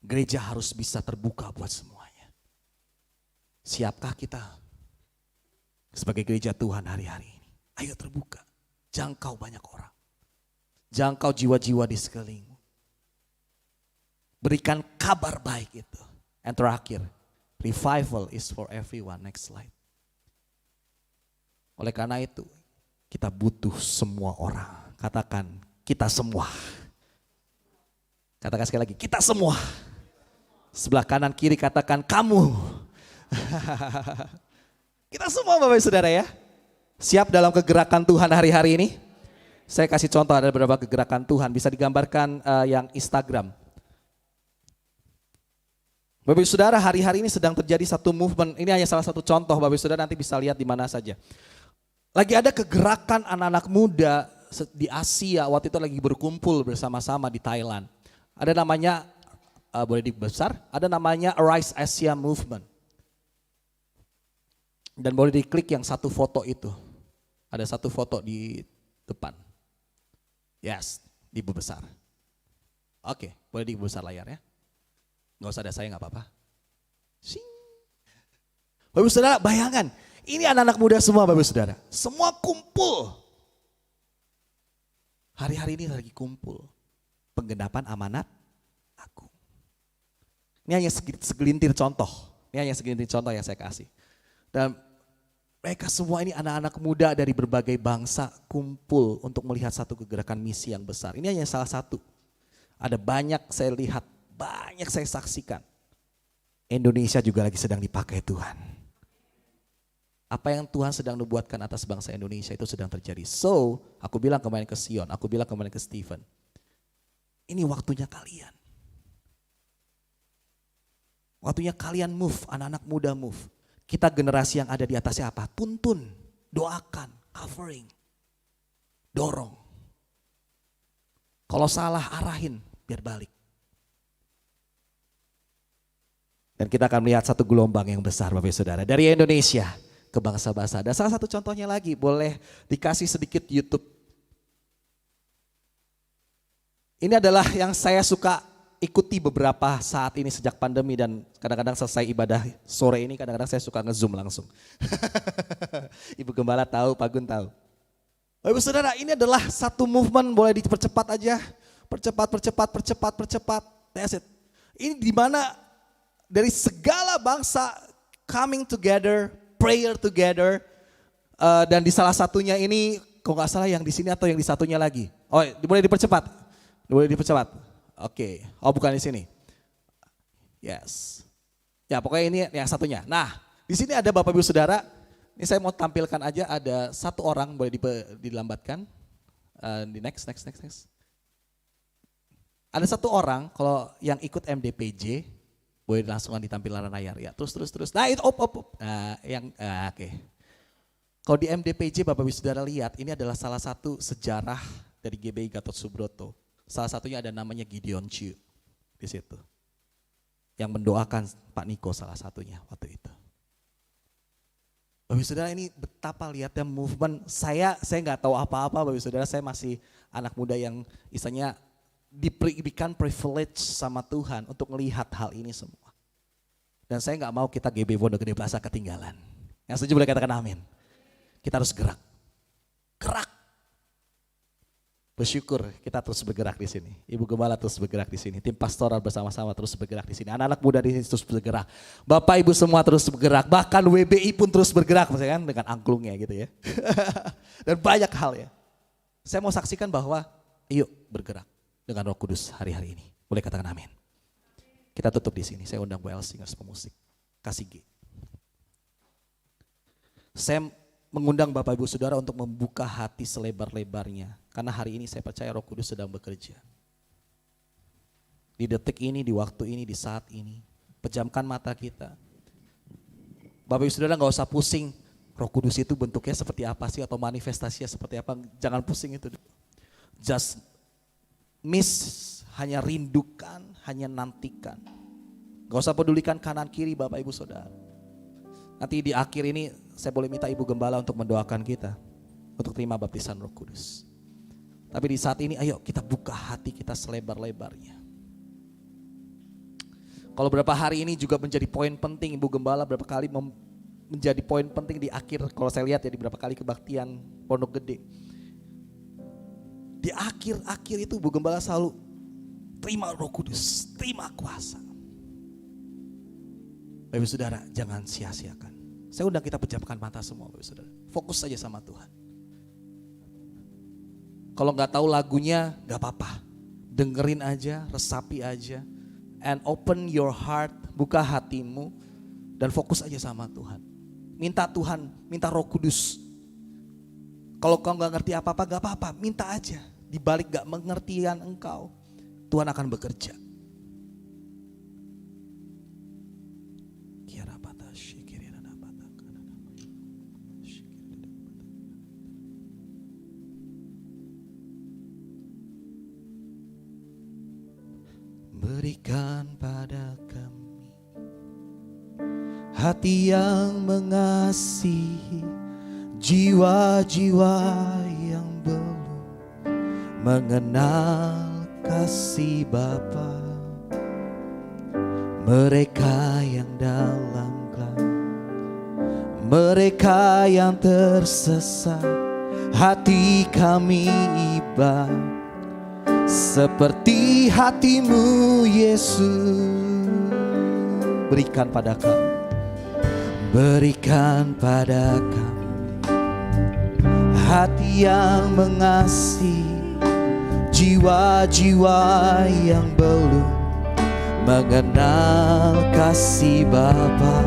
Gereja harus bisa terbuka buat semuanya. Siapkah kita sebagai gereja Tuhan hari-hari ini? Ayo terbuka. Jangkau banyak orang. Jangkau jiwa-jiwa di sekelilingmu. Berikan kabar baik itu. And terakhir, revival is for everyone. Next slide. Oleh karena itu, kita butuh semua orang. Katakan, kita semua. Katakan sekali lagi, kita semua. Sebelah kanan kiri katakan, kamu. Kita semua Bapak Saudara ya. Siap dalam kegerakan Tuhan hari-hari ini? Saya kasih contoh ada beberapa kegerakan Tuhan. Bisa digambarkan yang Instagram. Bapak Ibu Saudara, hari-hari ini sedang terjadi satu movement. Ini hanya salah satu contoh, Bapak Ibu Saudara nanti bisa lihat di mana saja. Lagi ada kegerakan anak-anak muda di Asia waktu itu lagi berkumpul bersama-sama di Thailand. Ada namanya, boleh dibesar, ada namanya Arise Asia Movement. Dan boleh diklik yang satu foto itu. Ada satu foto di depan. Yes, dibesar. Oke, boleh dibesar layarnya. Nggak usah ada saya, nggak apa-apa. Sing. Bapak Saudara, bayangkan. Ini anak-anak muda semua Bapak Saudara. Semua kumpul. Hari-hari ini lagi kumpul. Penggenapan amanat agung. Ini hanya segelintir contoh. Ini hanya segelintir contoh yang saya kasih. Dan mereka semua ini anak-anak muda dari berbagai bangsa kumpul untuk melihat satu kegerakan misi yang besar. Ini hanya salah satu. Ada banyak saya lihat, banyak saya saksikan. Indonesia juga lagi sedang dipakai Tuhan. Apa yang Tuhan sedang nubuatkan atas bangsa Indonesia itu sedang terjadi. So, aku bilang kemarin ke Sion, aku bilang kemarin ke Stephen. Ini waktunya kalian. Waktunya kalian move, anak-anak muda move. Kita generasi yang ada di atasnya apa? Tuntun, doakan, covering, dorong. Kalau salah arahin, biar balik. Dan kita akan melihat satu gelombang yang besar Bapak Saudara. Dari Indonesia ke bangsa-bangsa. Dan salah satu contohnya lagi, boleh dikasih sedikit YouTube. Ini adalah yang saya suka ikuti beberapa saat ini sejak pandemi dan kadang-kadang selesai ibadah sore ini kadang-kadang saya suka nge-zoom langsung. Ibu Gembala tahu, Pak Gun tahu. Bapak Saudara, ini adalah satu movement, boleh dipercepat aja. Percepat. That's it. Ini dimana dari segala bangsa coming together, prayer together. Dan di salah satunya ini, kok nggak salah yang di sini atau yang di satunya lagi. Oh, boleh dipercepat. Oke. Oh, bukan di sini. Yes. Ya, pokoknya ini yang satunya. Nah, di sini ada Bapak Ibu Saudara. Ini saya mau tampilkan aja ada satu orang, boleh dilambatkan. Di next. Ada satu orang kalau yang ikut MDPJ, boleh langsung ditampilkan layar ya. Terus. Nah, itu op. Nah, oke. Kalau di MDPJ Bapak Ibu Saudara lihat, ini adalah salah satu sejarah dari GBI Gatot Subroto. Salah satunya ada namanya Gideon Chu di situ. Yang mendoakan Pak Niko salah satunya waktu itu. Bapak Ibu Saudara, ini betapa lihatnya movement. Saya nggak tahu apa-apa Bapak Ibu Saudara, saya masih anak muda yang istilahnya diberikan privilege sama Tuhan untuk melihat hal ini semua. Dan saya nggak mau kita GB Pondok Gede Plaza ketinggalan. Yang setuju boleh katakan amin. Kita harus gerak. Bersyukur kita terus bergerak di sini. Ibu Gembala terus bergerak di sini. Tim pastoral bersama-sama terus bergerak di sini. Anak-anak muda di sini terus bergerak. Bapak Ibu semua terus bergerak. Bahkan WBI pun terus bergerak, misalkan dengan angklungnya gitu ya. Dan banyak hal ya. Saya mau saksikan bahwa yuk bergerak dengan Roh Kudus hari-hari ini. Boleh katakan amin. Kita tutup di sini. Saya undang Bu El Singers pemusik. Kasih G. Saya mengundang Bapak Ibu Saudara untuk membuka hati selebar-lebarnya. Karena hari ini saya percaya Roh Kudus sedang bekerja. Di detik ini, di waktu ini, di saat ini. Pejamkan mata kita. Bapak Ibu Saudara gak usah pusing. Roh Kudus itu bentuknya seperti apa sih atau manifestasinya seperti apa. Jangan pusing itu. Just hanya rindukan, hanya nantikan. Gak usah pedulikan kanan kiri Bapak Ibu Saudara. Nanti di akhir ini saya boleh minta Ibu Gembala untuk mendoakan kita. Untuk terima baptisan Roh Kudus. Tapi di saat ini ayo kita buka hati kita selebar-lebarnya. Kalau beberapa hari ini juga menjadi poin penting Ibu Gembala beberapa kali menjadi poin penting di akhir. Kalau saya lihat ya di beberapa kali kebaktian Pondok Gede. Di akhir-akhir itu Ibu Gembala selalu terima Roh Kudus, terima kuasa. Bapak Saudara jangan sia-siakan. Saya undang kita pejamkan mata semua Bapak Saudara. Fokus saja sama Tuhan. Kalau nggak tahu lagunya nggak apa-apa. Dengerin aja, resapi aja. And open your heart, buka hatimu. Dan fokus aja sama Tuhan. Minta Tuhan, minta Roh Kudus. Kalau kau nggak ngerti apa-apa nggak apa-apa, minta aja. Di balik nggak mengertian engkau, Tuhan akan bekerja. hati yang mengasihi, jiwa-jiwa yang belum mengenal kasih Bapa. Mereka yang dalam gelap, mereka yang tersesat, hati kami iba seperti hatimu Yesus. Berikan pada kami, berikan pada kami hati yang mengasihi, jiwa-jiwa yang belum mengenal kasih Bapa.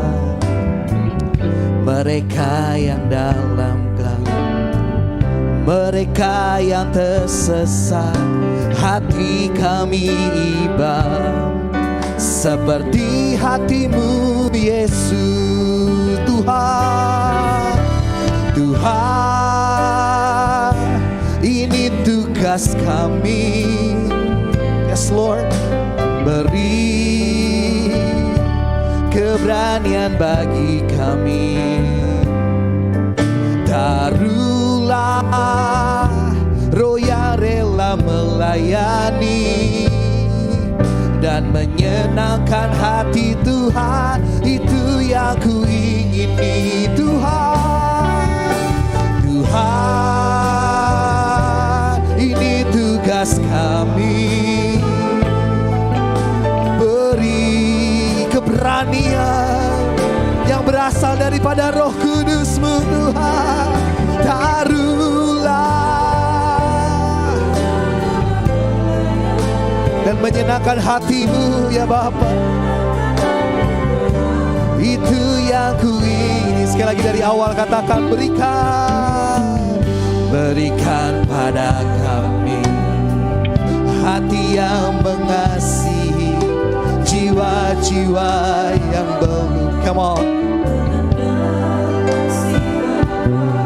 Mereka yang dalam gelap, mereka yang tersesat, hati kami iba seperti hatimu Yesus. Tuhan, Tuhan, ini tugas kami. Yes Lord, beri keberanian bagi kami. Taruhlah roh yang rela melayani dan menyenangkan hati Tuhan, itu yang ku ingini. Tuhan, Tuhan, ini tugas kami. Keberanian yang berasal daripada Roh Kudus-Mu Tuhan. Taruhlah dan menyenangkan hatimu ya Bapa, itu yang ku ingin. Sekali lagi dari awal katakan, berikan, berikan pada kami hati yang mengasihi, jiwa-jiwa yang belum. Come on,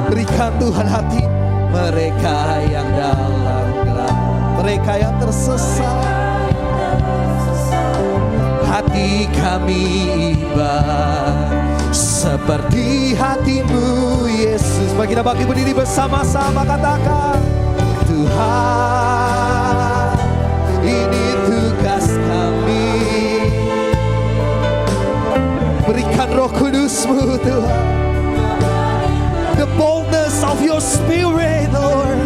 berikan Tuhan hati mereka yang dalam gelap, mereka yang tersesat, hati kami iba seperti hatimu Yesus. Mari kita bangkit berdiri bersama-sama, katakan, Tuhan, ini tugas kami. Berikan Roh Kudus-Mu Tuhan, the boldness of your spirit Lord.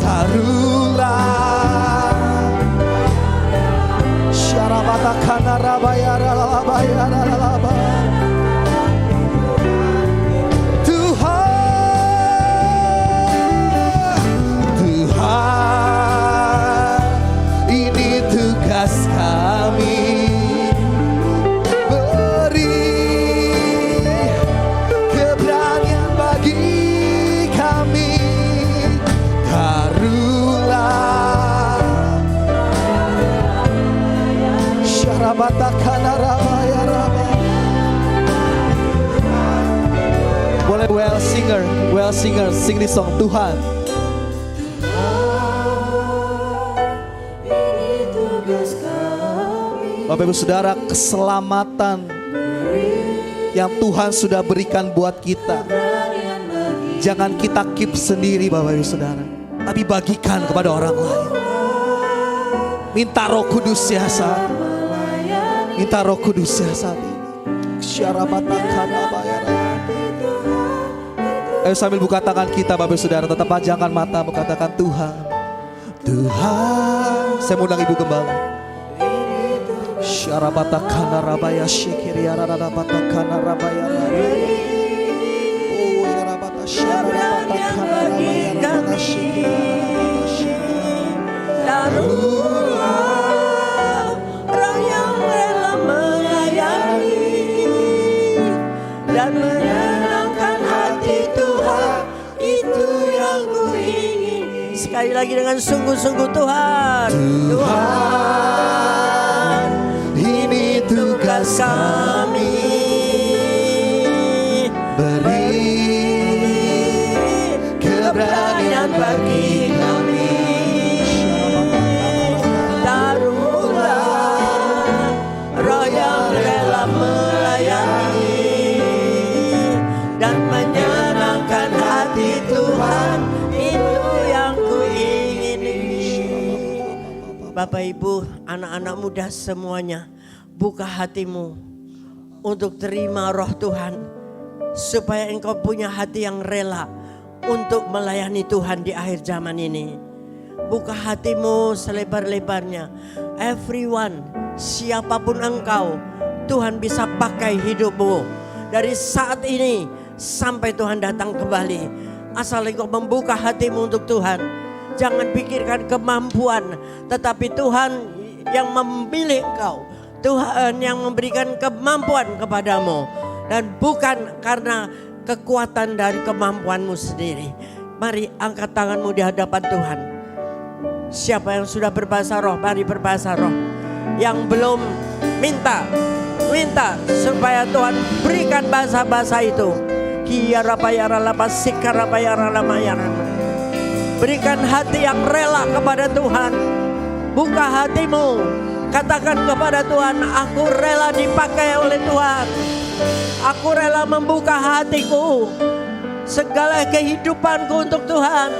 Taruhlah syarabata kana rabaya rabaya rabaya. Tuhan, Tuhan, ini tugas kami. Boleh well singer, sing this song. Tuhan, ini tugas kami. Bapak Ibu Saudara, keselamatan yang Tuhan sudah berikan buat kita, jangan kita keep sendiri Bapak Ibu Saudara, tapi bagikan kepada orang lain. Minta Roh Kudus ya saat ini. Minta Roh Kudus ya saat ini. Ayo sambil buka tangan kita Bapak Saudara, tetap pejamkan mata, katakan Tuhan, Tuhan. Saya undang Ibu kembali. Syarabata kana rabaya syikiria rabata kana rabaya. Oh ya rabata syarabata kana rabaya rabata syikiria. Taruhlah roh yang rela melayani dan menyenangkan hati Tuhan, itu yang ku ingin. Sekali lagi dengan sungguh-sungguh Tuhan, Tuhan, ini tugas kami. Beri keberanian bagi kami. Taruhlah roh yang rela melayani Bapak Ibu, anak-anak muda semuanya, buka hatimu untuk terima roh Tuhan. Supaya engkau punya hati yang rela untuk melayani Tuhan di akhir zaman ini. Buka hatimu selebar-lebarnya. Everyone, siapapun engkau, Tuhan bisa pakai hidupmu. Dari saat ini sampai Tuhan datang kembali. Asal engkau membuka hatimu untuk Tuhan. Jangan pikirkan kemampuan, tetapi Tuhan yang memilih engkau. Tuhan yang memberikan kemampuan kepadamu. Dan bukan karena kekuatan dari kemampuanmu sendiri. Mari angkat tanganmu di hadapan Tuhan. Siapa yang sudah berbahasa roh, mari berbahasa roh. Yang belum, minta supaya Tuhan berikan bahasa-bahasa itu. Berikan hati yang rela kepada Tuhan. Buka hatimu. Katakan kepada Tuhan, aku rela dipakai oleh Tuhan. Aku rela membuka hatiku, segala kehidupanku untuk Tuhan.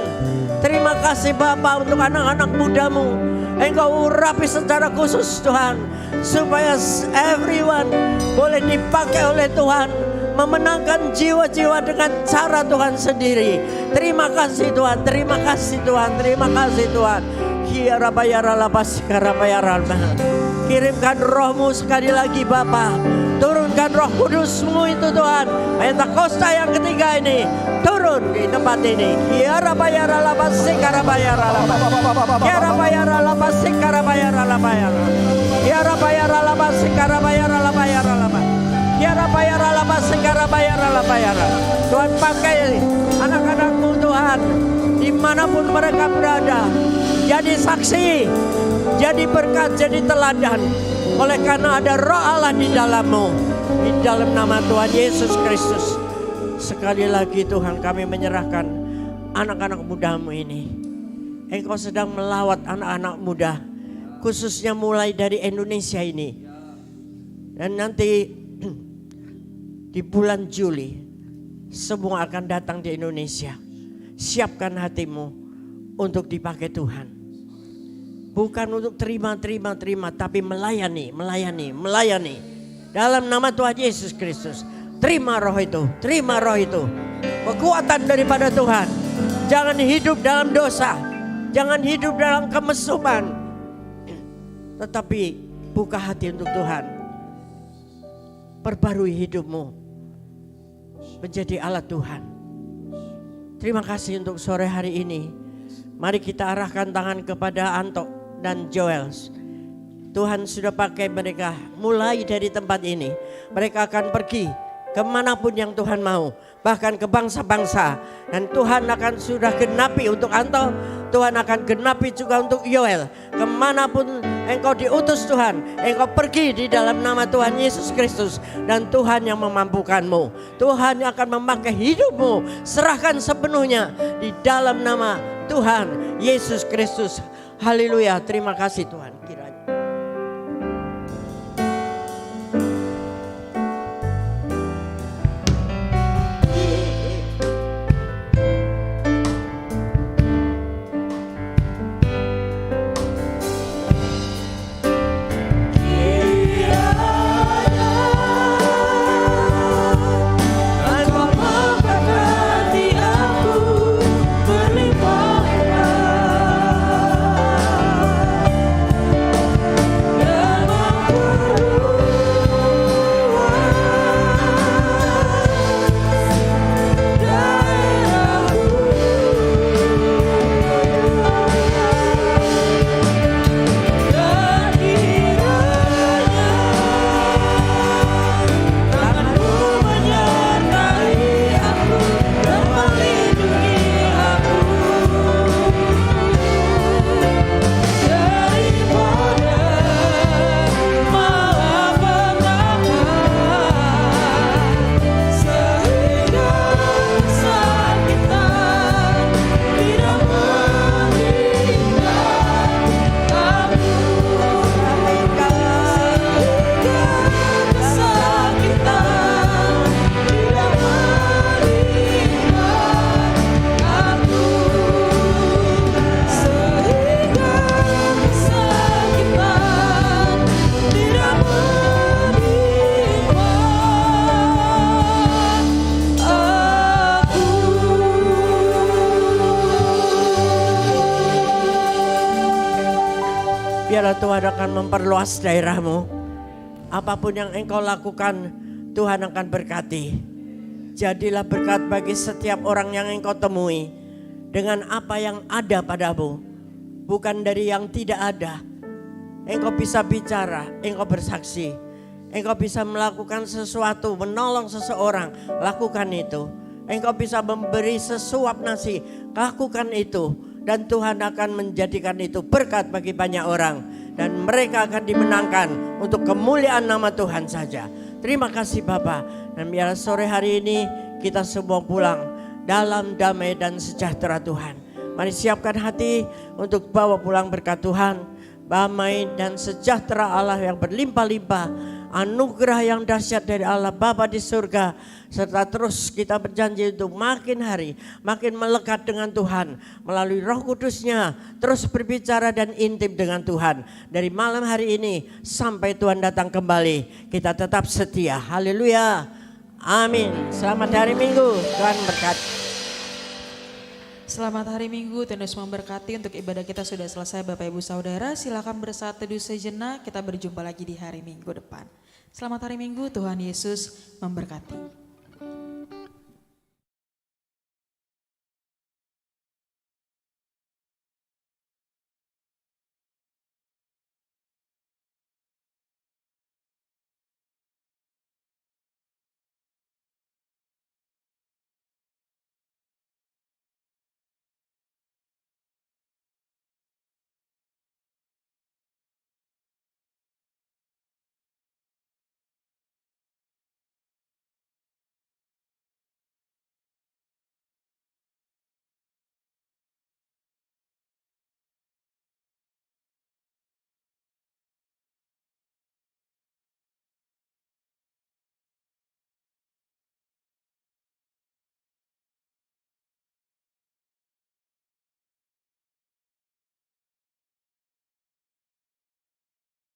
Terima kasih Bapa untuk anak-anak mudamu. Engkau urapi secara khusus Tuhan, supaya everyone boleh dipakai oleh Tuhan, memenangkan jiwa-jiwa dengan cara Tuhan sendiri. Terima kasih Tuhan, terima kasih Tuhan, terima kasih Tuhan. Kirimkan rohmu sekali lagi Bapa. Turunkan roh kudusmu itu Tuhan. Pentakosta yang ketiga ini turun di tempat ini. Tuhan pakai anak-anakmu Tuhan, dimanapun mereka berada. Jadi saksi, jadi berkat, jadi teladan. Oleh karena ada roh Allah di dalammu. Di dalam nama Tuhan Yesus Kristus. Sekali lagi Tuhan, kami menyerahkan anak-anak mudamu ini. Engkau sedang melawat anak-anak muda, khususnya mulai dari Indonesia ini. Dan nanti di bulan Juli semua akan datang di Indonesia. Siapkan hatimu untuk dipakai Tuhan. Bukan untuk terima, tapi melayani. Dalam nama Tuhan Yesus Kristus. Terima roh itu. Kekuatan daripada Tuhan. Jangan hidup dalam dosa. Jangan hidup dalam kemesuman. Tetapi buka hati untuk Tuhan. Perbarui hidupmu menjadi alat Tuhan. Terima kasih untuk sore hari ini. Mari kita arahkan tangan kepada Anto dan Joel. Tuhan sudah pakai mereka mulai dari tempat ini. Mereka akan pergi kemanapun yang Tuhan mau. Bahkan ke bangsa-bangsa. Dan Tuhan akan sudah genapi untuk Anto. Tuhan akan genapi juga untuk Yoel. Kemanapun engkau diutus Tuhan, engkau pergi di dalam nama Tuhan Yesus Kristus. Dan Tuhan yang memampukanmu. Tuhan yang akan memakai hidupmu. Serahkan sepenuhnya di dalam nama Tuhan Yesus Kristus. Haleluya, terima kasih Tuhan. biarlah Tuhan akan memperluas daerahmu. Apapun yang engkau lakukan, Tuhan akan berkati. Jadilah berkat bagi setiap orang yang engkau temui dengan apa yang ada padamu, bukan dari yang tidak ada. Engkau bisa bicara, engkau bersaksi, engkau bisa melakukan sesuatu, menolong seseorang, lakukan itu. Engkau bisa memberi sesuap nasi, lakukan itu. Dan Tuhan akan menjadikan itu berkat bagi banyak orang. Dan mereka akan dimenangkan untuk kemuliaan nama Tuhan saja. Terima kasih Bapa. Dan biar sore hari ini kita semua pulang dalam damai dan sejahtera Tuhan. Mari siapkan hati untuk bawa pulang berkat Tuhan. Damai dan sejahtera Allah yang berlimpah-limpah. Anugerah yang dahsyat dari Allah Bapa di surga. Serta terus kita berjanji untuk makin hari makin melekat dengan Tuhan. Melalui Roh Kudusnya terus berbicara dan intim dengan Tuhan. Dari malam hari ini sampai Tuhan datang kembali. Kita tetap setia. Haleluya. Amin. Selamat hari Minggu. Tuhan berkati. Selamat hari Minggu, Tuhan Yesus memberkati. Untuk ibadah kita sudah selesai Bapak Ibu Saudara. Silakan bersaat teduh sejenak, kita berjumpa lagi di hari Minggu depan. Selamat hari Minggu, Tuhan Yesus memberkati.